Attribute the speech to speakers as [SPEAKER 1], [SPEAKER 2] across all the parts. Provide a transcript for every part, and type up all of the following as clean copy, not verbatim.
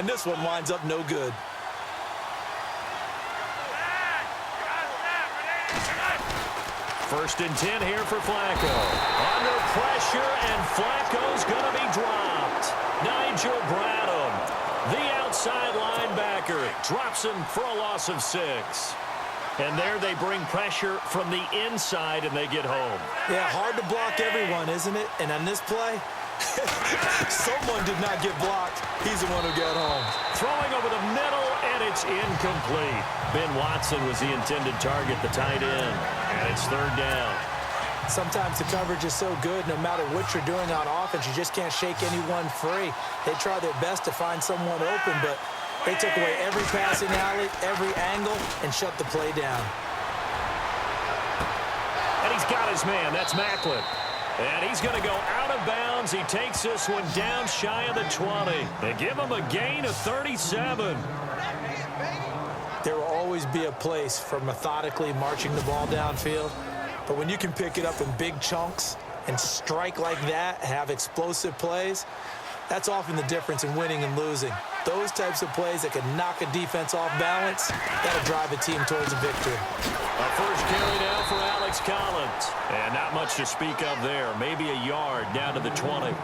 [SPEAKER 1] this one winds up no good.
[SPEAKER 2] First and 10 here for Flacco. Under pressure, and Flacco's going to be dropped. Nigel Bradham, the outside linebacker, drops him for a loss of 6. And there they bring pressure from the inside, and they get home.
[SPEAKER 1] Yeah, hard to block everyone, isn't it? And on this play, someone did not get blocked. He's the one who got home.
[SPEAKER 2] Throwing over the middle, and it's incomplete. Ben Watson was the intended target, the tight end. And it's third down.
[SPEAKER 1] Sometimes the coverage is so good, no matter what you're doing on offense, you just can't shake anyone free. They try their best to find someone open, but they took away every passing alley, every angle, and shut the play down.
[SPEAKER 2] And he's got his man. That's Macklin. And he's going to go out of bounds. He takes this one down shy of the 20. They give him a gain of 37.
[SPEAKER 1] There will always be a place for methodically marching the ball downfield. But when you can pick it up in big chunks and strike like that, have explosive plays, that's often the difference in winning and losing. Those types of plays that can knock a defense off balance, that'll drive a team towards a victory.
[SPEAKER 2] A first carry now for Alex Collins. And not much to speak of there. Maybe a yard down to the 20.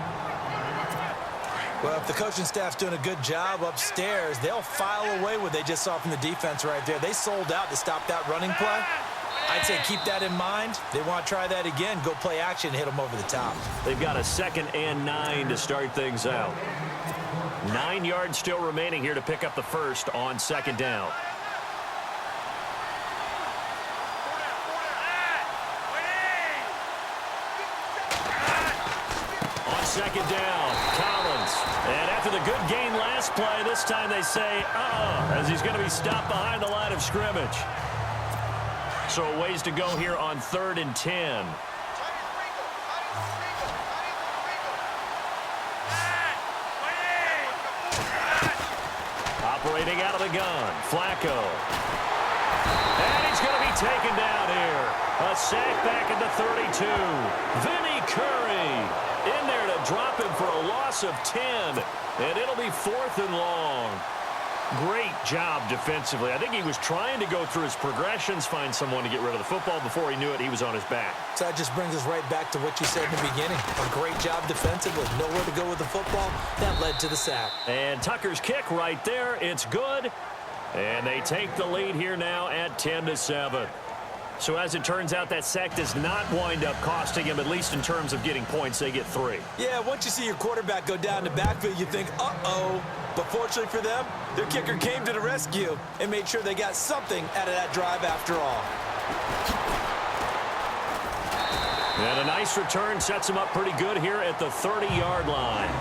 [SPEAKER 1] Well, if the coaching staff's doing a good job upstairs, they'll file away what they just saw from the defense right there. They sold out to stop that running play. I'd say keep that in mind. They want to try that again. Go play action and hit them over the top.
[SPEAKER 2] They've got a 2nd and 9 to start things out. 9 yards still remaining here to pick up the first on 2nd down. On 2nd down, Collins. And after the good gain last play, this time they say, as he's going to be stopped behind the line of scrimmage. So a ways to go here on 3rd and 10. Operating out of the gun, Flacco. And he's going to be taken down here. A sack back at the 32. Vinny Curry in there to drop him for a loss of 10. And it'll be 4th and long. Great job defensively. I think he was trying to go through his progressions, find someone to get rid of the football. Before he knew it, he was on his back.
[SPEAKER 1] So that just brings us right back to what you said in the beginning. A great job defensively. Nowhere to go with the football. That led to the sack.
[SPEAKER 2] And Tucker's kick right there. It's good. And they take the lead here now at 10-7. So as it turns out, that sack does not wind up costing him, at least in terms of getting points. They get 3.
[SPEAKER 1] Yeah, once you see your quarterback go down the backfield, you think, uh-oh. But fortunately for them, their kicker came to the rescue and made sure they got something out of that drive after all.
[SPEAKER 2] And a nice return sets him up pretty good here at the 30-yard line.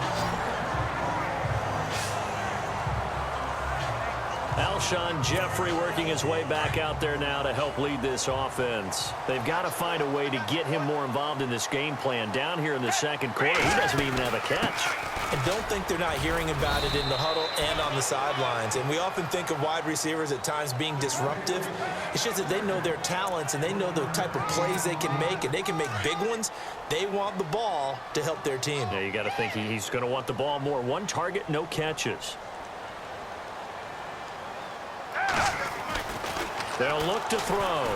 [SPEAKER 2] Alshon Jeffrey working his way back out there now to help lead this offense. They've got to find a way to get him more involved in this game plan. Down here in the 2nd quarter, he doesn't even have a catch.
[SPEAKER 1] And don't think they're not hearing about it in the huddle and on the sidelines. And we often think of wide receivers at times being disruptive. It's just that they know their talents and they know the type of plays they can make, and they can make big ones. They want the ball to help their team.
[SPEAKER 2] Yeah, you got to think he's going to want the ball more. 1 target, no catches. They'll look to throw.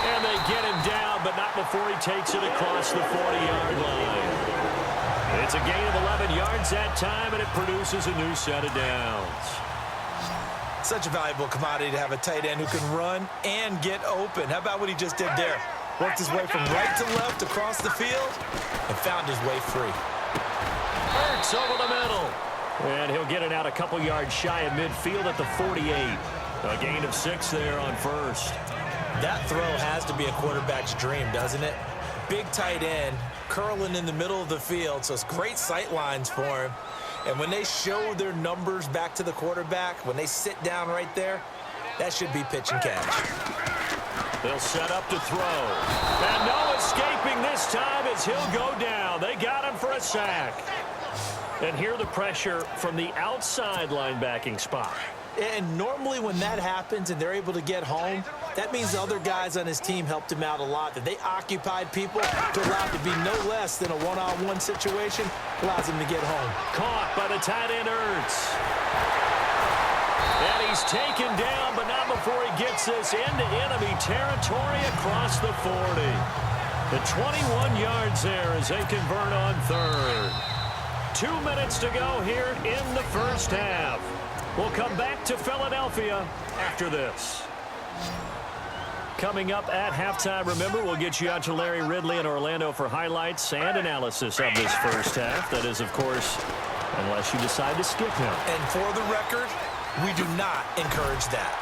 [SPEAKER 2] And they get him down, but not before he takes it across the 40-yard line. It's a gain of 11 yards that time, and it produces a new set of downs.
[SPEAKER 1] Such a valuable commodity to have a tight end who can run and get open. How about what he just did there? Worked his way from right to left across the field and found his way free.
[SPEAKER 2] Hurts over the middle. And he'll get it out a couple yards shy of midfield at the 48. A gain of 6 there on first.
[SPEAKER 1] That throw has to be a quarterback's dream, doesn't it? Big tight end, curling in the middle of the field, so it's great sight lines for him. And when they show their numbers back to the quarterback, when they sit down right there, that should be pitch and catch.
[SPEAKER 2] They'll set up to throw. And no escaping this time as he'll go down. They got him for a sack. And here the pressure from the outside linebacking spot.
[SPEAKER 1] And normally when that happens and they're able to get home, that means the other guys on his team helped him out a lot. That they occupied people to allow it to be no less than a one-on-one situation allows him to get home.
[SPEAKER 2] Caught the tight end, Ertz. And he's taken down, but not before he gets this into enemy territory across the 40. The 21 yards there as they convert on third. 2 minutes to go here in the first half. We'll come back to Philadelphia after this. Coming up at halftime, remember, we'll get you out to Larry Ridley in Orlando for highlights and analysis of this first half. That is, of course, unless you decide to skip him.
[SPEAKER 1] And for the record, we do not encourage that.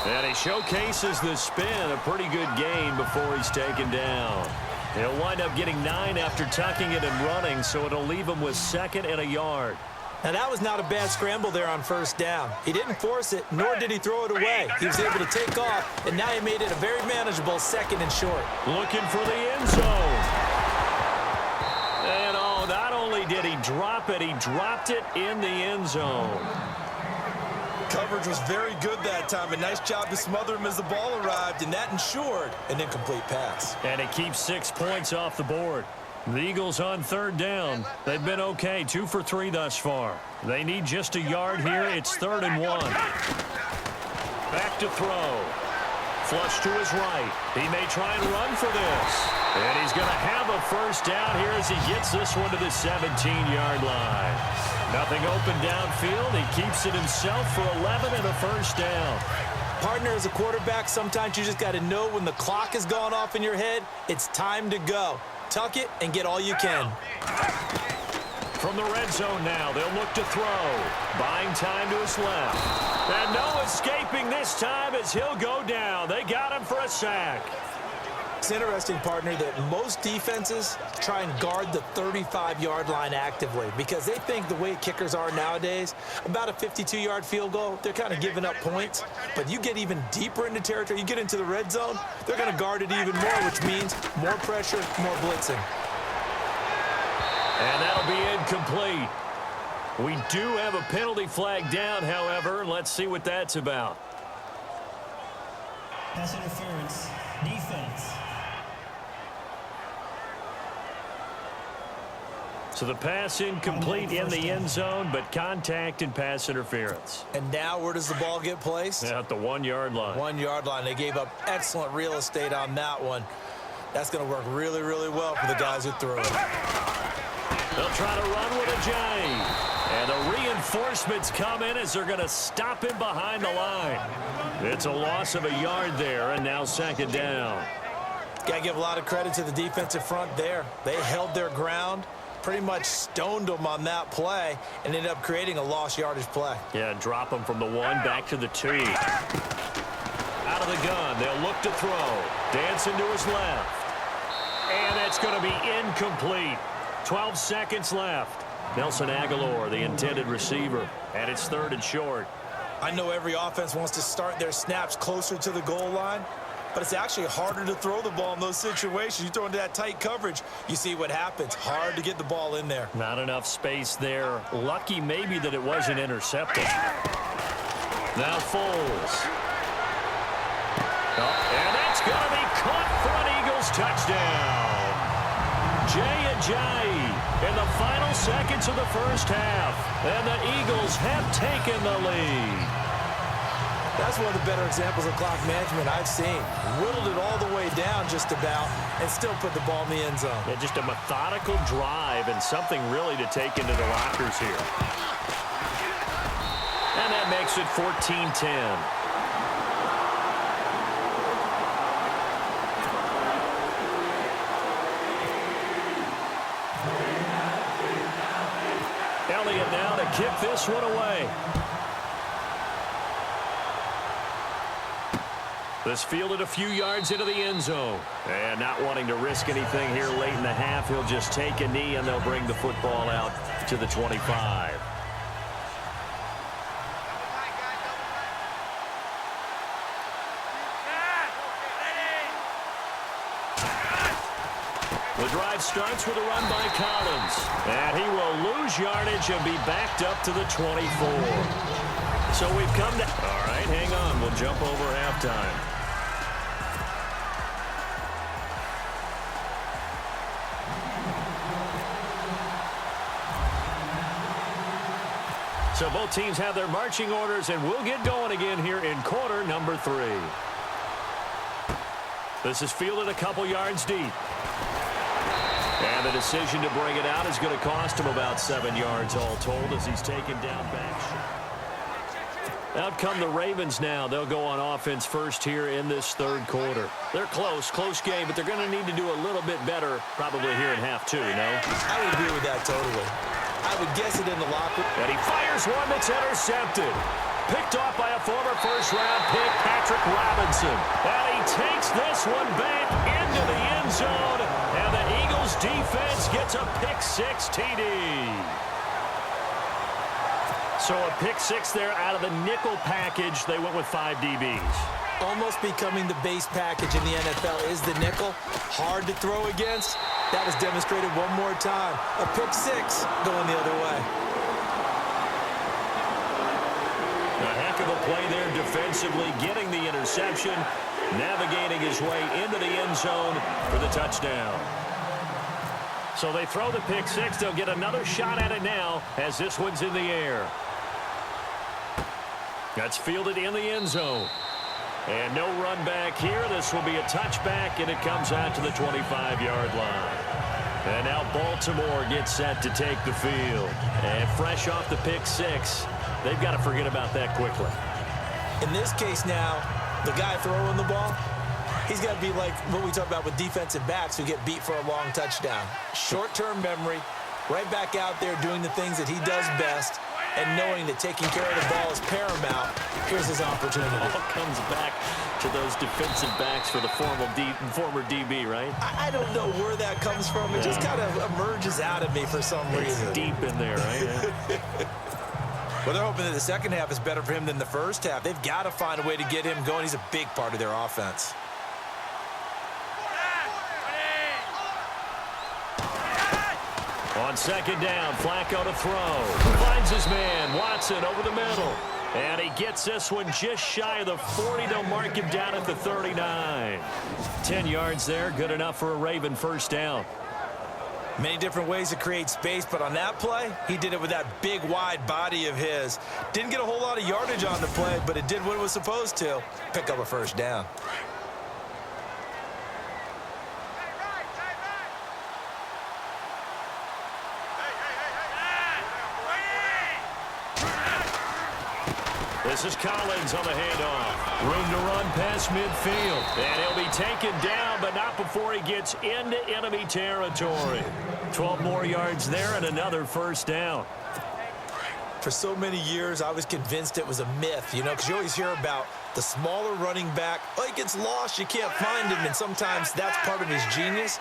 [SPEAKER 2] And he showcases the spin, a pretty good gain before he's taken down. He'll wind up getting 9 after tucking it and running, so it'll leave him with 2nd and a yard.
[SPEAKER 1] Now, that was not a bad scramble there on first down. He didn't force it, nor did he throw it away. He was able to take off, and now he made it a very manageable 2nd and short.
[SPEAKER 2] Looking for the end zone. And, oh, not only did he drop it, he dropped it in the end zone.
[SPEAKER 1] Coverage was very good that time. A nice job to smother him as the ball arrived, and that ensured an incomplete pass.
[SPEAKER 2] And it keeps 6 points off the board. The Eagles on third down. They've been okay, 2 for 3 thus far. They need just a yard here. It's 3rd and 1. Back to throw. Flush to his right. He may try and run for this. And he's going to have a first down here as he gets this one to the 17-yard line. Nothing open downfield. He keeps it himself for 11 and a first down.
[SPEAKER 1] Partner, as a quarterback, sometimes you just got to know when the clock has gone off in your head, it's time to go. Tuck it and get all you can.
[SPEAKER 2] From the red zone now, they'll look to throw. Buying time to his left. And no escaping this time as he'll go down. They got him for a sack.
[SPEAKER 1] It's interesting, partner, that most defenses try and guard the 35-yard line actively because they think the way kickers are nowadays, about a 52-yard field goal, they're kind of giving up points. But you get even deeper into territory, you get into the red zone, they're going to guard it even more, which means more pressure, more blitzing.
[SPEAKER 2] And that'll be incomplete. We do have a penalty flag down, however. Let's see what that's about.
[SPEAKER 3] Pass interference, defense.
[SPEAKER 2] So the pass incomplete in the end zone, but contact and pass interference.
[SPEAKER 1] And now where does the ball get placed?
[SPEAKER 2] At the 1-yard line.
[SPEAKER 1] 1-yard line. They gave up excellent real estate on that one. That's going to work really, really well for the guys who threw it.
[SPEAKER 2] They'll try to run with a J. And the reinforcements come in as they're going to stop him behind the line. It's a loss of a yard there, and now 2nd down.
[SPEAKER 1] Got to give a lot of credit to the defensive front there. They held their ground, pretty much stoned them on that play, and ended up creating a lost yardage play.
[SPEAKER 2] Yeah, drop them from the 1 back to the 2. Out of the gun, they'll look to throw. Dancing to his left. And that's going to be incomplete. 12 seconds left. Nelson Aguilar, the intended receiver, and it's 3rd and short.
[SPEAKER 1] I know every offense wants to start their snaps closer to the goal line, but it's actually harder to throw the ball in those situations. You throw into that tight coverage, you see what happens. Hard to get the ball in there.
[SPEAKER 2] Not enough space there. Lucky maybe that it wasn't intercepted. Now Foles. And that's going to be caught for an Eagles touchdown. Jay in the final seconds of the first half. And the Eagles have taken the lead.
[SPEAKER 1] That's one of the better examples of clock management I've seen. Whittled it all the way down just about and still put the ball in the end zone.
[SPEAKER 2] Yeah, just a methodical drive and something really to take into the lockers here. And that makes it 14-10. Elliott now to kick this one away. This fielded a few yards into the end zone. And not wanting to risk anything here late in the half, he'll just take a knee and they'll bring the football out to the 25. The drive starts with a run by Collins. And he will lose yardage and be backed up to the 24. So we've come to... All right, hang on. We'll jump over halftime. So both teams have their marching orders, and we'll get going again here in quarter number 3. This is fielded a couple yards deep. And the decision to bring it out is going to cost him about 7 yards all told as he's taken down back. Out come the Ravens now. They'll go on offense first here in this third quarter. They're close game, but they're going to need to do a little bit better probably here in half 2, no?
[SPEAKER 1] I would agree with that totally. I would guess it in the locker room.
[SPEAKER 2] And he fires one that's intercepted. Picked off by a former first-round pick, Patrick Robinson. And he takes this one back into the end zone. And the Eagles defense gets a pick-6 TD. So a pick-6 there out of the nickel package. They went with 5 DBs.
[SPEAKER 1] Almost becoming the base package in the NFL is the nickel. Hard to throw against. That was demonstrated one more time. A pick-6 going the other way.
[SPEAKER 2] A heck of a play there defensively, getting the interception, navigating his way into the end zone for the touchdown. So they throw the pick-6. They'll get another shot at it now as this one's in the air. That's fielded in the end zone. And no run back here. This will be a touchback, and it comes out to the 25-yard line. And now Baltimore gets set to take the field. And fresh off the pick-6, they've got to forget about that quickly.
[SPEAKER 1] In this case now, the guy throwing the ball, he's got to be like what we talk about with defensive backs who get beat for a long touchdown. Short-term memory, right back out there doing the things that he does best, and knowing that taking care of the ball is paramount. Here's his opportunity.
[SPEAKER 2] All comes back to those defensive backs for the former DB, right?
[SPEAKER 1] I don't know where that comes from. It just kind of emerges out of me for some reason.
[SPEAKER 2] It's deep in there, right?
[SPEAKER 1] Well, they're hoping that the second half is better for him than the first half. They've got to find a way to get him going. He's a big part of their offense.
[SPEAKER 2] On second down, Flacco to throw. Finds his man, Watson, over the middle. And he gets this one just shy of the 40. They'll mark him down at the 39. 10 yards there, good enough for a Raven first down.
[SPEAKER 1] Many different ways to create space, but on that play, he did it with that big, wide body of his. Didn't get a whole lot of yardage on the play, but it did what it was supposed to. Pick up a first down.
[SPEAKER 2] This is Collins on the handoff. Room to run past midfield. And he'll be taken down, but not before he gets into enemy territory. 12 more yards there and another first down.
[SPEAKER 1] For so many years, I was convinced it was a myth, you know, because you always hear about the smaller running back. Oh, he gets lost, you can't find him, and sometimes that's part of his genius.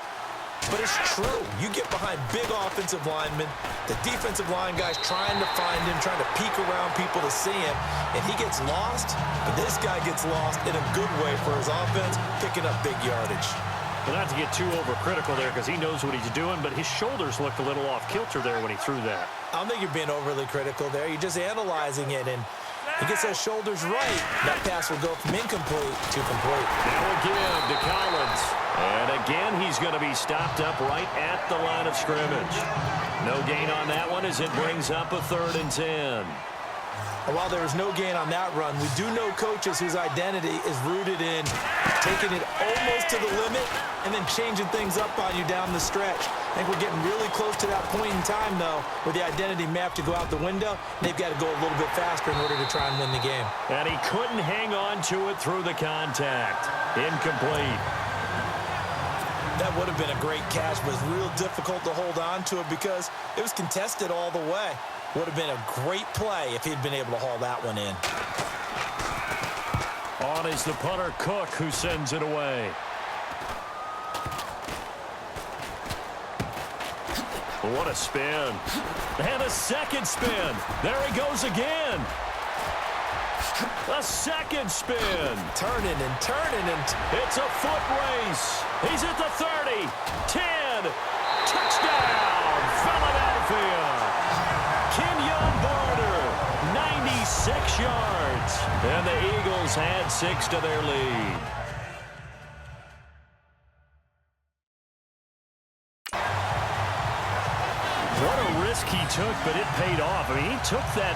[SPEAKER 1] But it's true. You get behind big offensive linemen, the defensive line guys trying to find him, trying to peek around people to see him, and he gets lost, but this guy gets lost in a good way for his offense, picking up big yardage.
[SPEAKER 2] Well, not to get too overcritical there because he knows what he's doing, but his shoulders looked a little off kilter there when he threw that.
[SPEAKER 1] I don't think you're being overly critical there. You're just analyzing it, and he gets those shoulders right. That pass will go from incomplete to complete.
[SPEAKER 2] Now again to Collins. And again, he's going to be stopped up right at the line of scrimmage. No gain on that one as it brings up a 3rd and 10.
[SPEAKER 1] While there was no gain on that run, we do know coaches whose identity is rooted in taking it almost to the limit and then changing things up on you down the stretch. I think we're getting really close to that point in time, though, where the identity may have to go out the window. They've got to go a little bit faster in order to try and win the game.
[SPEAKER 2] And he couldn't hang on to it through the contact. Incomplete.
[SPEAKER 1] That would have been a great catch, but it's real difficult to hold on to it because it was contested all the way. Would have been a great play if he'd been able to haul that one in.
[SPEAKER 2] On is the punter, Cook, who sends it away. What a spin. And a second spin. There he goes again. A second spin.
[SPEAKER 1] Turning and turning.
[SPEAKER 2] It's a foot race. He's at the 30, 10. Touchdown, Philadelphia. Kenyon Barner, 96 yards. And the Eagles add 6 to their lead. What a risk he took, but it paid off. I mean, he took that